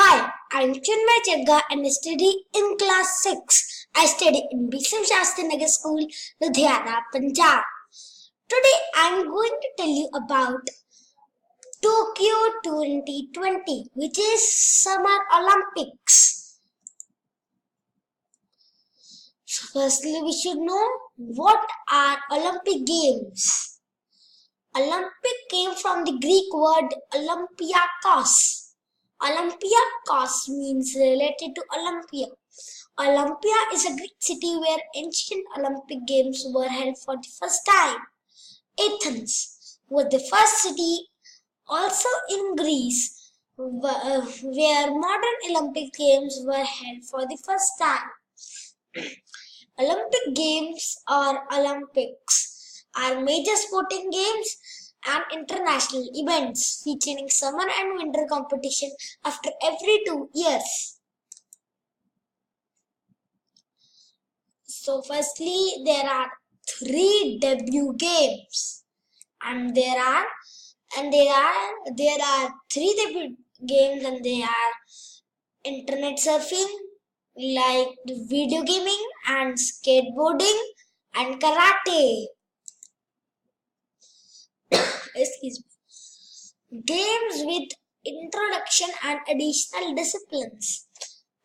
Hi, I'm Chinmay Chagga and I study in class 6. I study in Bhisham Shastri Nagar School, Ludhiana, Punjab. Today I'm going to tell you about Tokyo 2020, which is Summer Olympics. So firstly, we should know what are Olympic Games. Olympic came from the Greek word Olympiakos. Olympiakos means related to Olympia. Olympia is a Greek city where ancient Olympic Games were held for the first time. Athens was the first city also in Greece where modern Olympic Games were held for the first time. Olympic Games or Olympics are major sporting games and international events featuring summer and winter competition after every 2 years. So firstly, there are 3 debut games, and there are 3 debut games, and they are internet surfing, like video gaming and skateboarding and karate. Excuse me. Games with introduction and additional disciplines.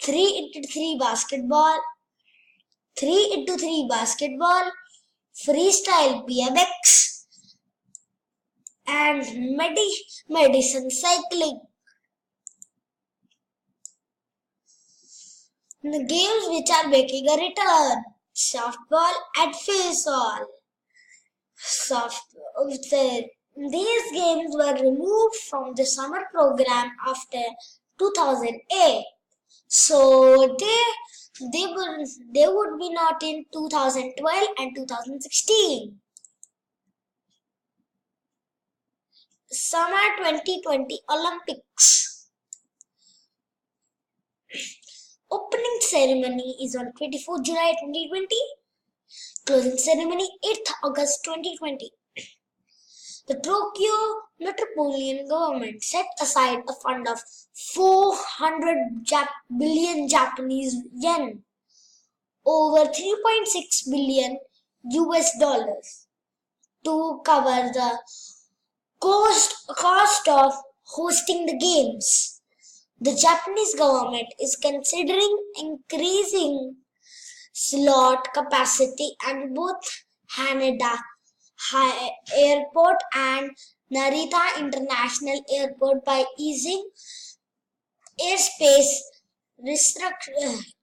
3x3 basketball, 3x3 basketball, freestyle BMX, and medicine cycling. The games which are making a return: softball and face-all. These games were removed from the summer program after 2008. So they would be not in 2012 and 2016. Summer 2020 Olympics. Opening ceremony is on 24 July 2020. Closing ceremony 8th August 2020. The Tokyo Metropolitan Government set aside a fund of 400 billion Japanese yen, over 3.6 billion US dollars, to cover the cost of hosting the games. The Japanese government is considering increasing slot capacity at both Haneda Airport and Narita International Airport by easing airspace restrictions.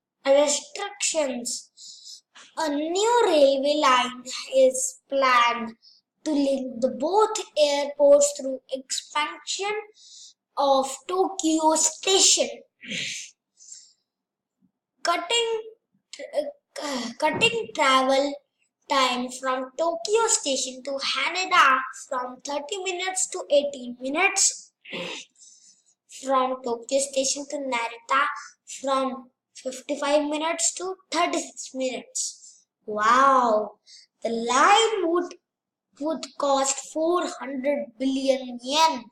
A new railway line is planned to link the both airports through expansion of Tokyo Station. Cutting travel time from Tokyo Station to Haneda from 30 minutes to 18 minutes. From Tokyo Station to Narita from 55 minutes to 36 minutes. Wow! The line would cost 400 billion yen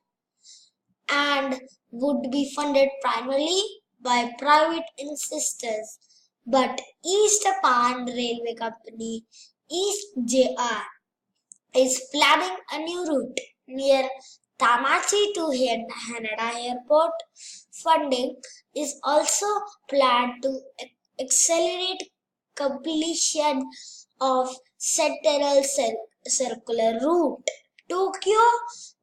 and would be funded primarily by private investors. But East Japan Railway Company, East JR, is planning a new route near Tamachi to Haneda Airport. Funding is also planned to accelerate completion of Central Circular Route, Tokyo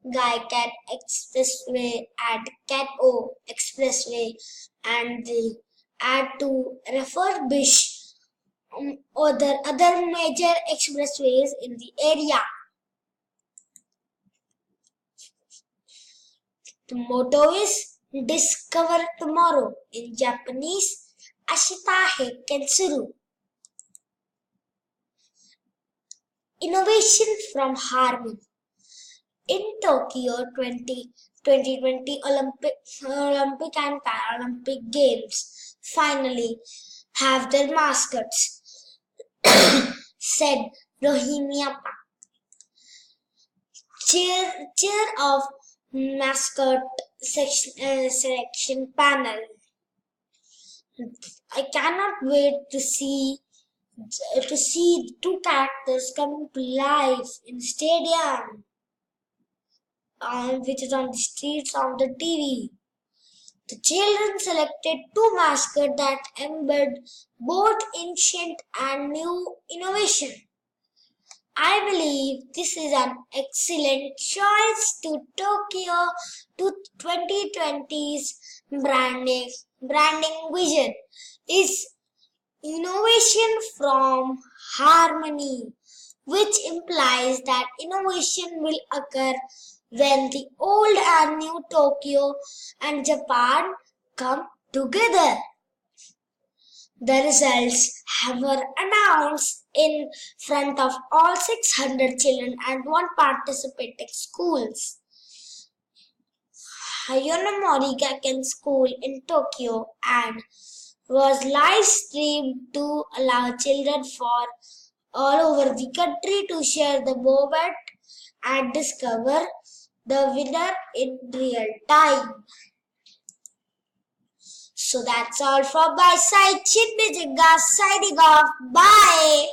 Gaikan Expressway and Ken-O Expressway, and the add to refurbish other major expressways in the area. The motto is Discover Tomorrow, in Japanese, Ashita Kensuru. Innovation from Harmony. In Tokyo 2020 Olympic and Paralympic Games finally have their mascots, said Rohini Appa, chair of mascot selection panel. I cannot wait to see two characters coming to life in stadium, which is on the streets of the TV. The children selected two mascots that embed both ancient and new innovation. I believe this is an excellent choice to Tokyo to 2020's branding vision is innovation from harmony, which implies that innovation will occur when the old and new Tokyo and Japan come together. The results were announced in front of all 600 children and one participating schools. Hayonomori Gakken School in Tokyo and was live streamed to allow children for all over the country to share the moment and discover the winner in real time. So that's all from my side. Chinmay Jagga signing off. Bye.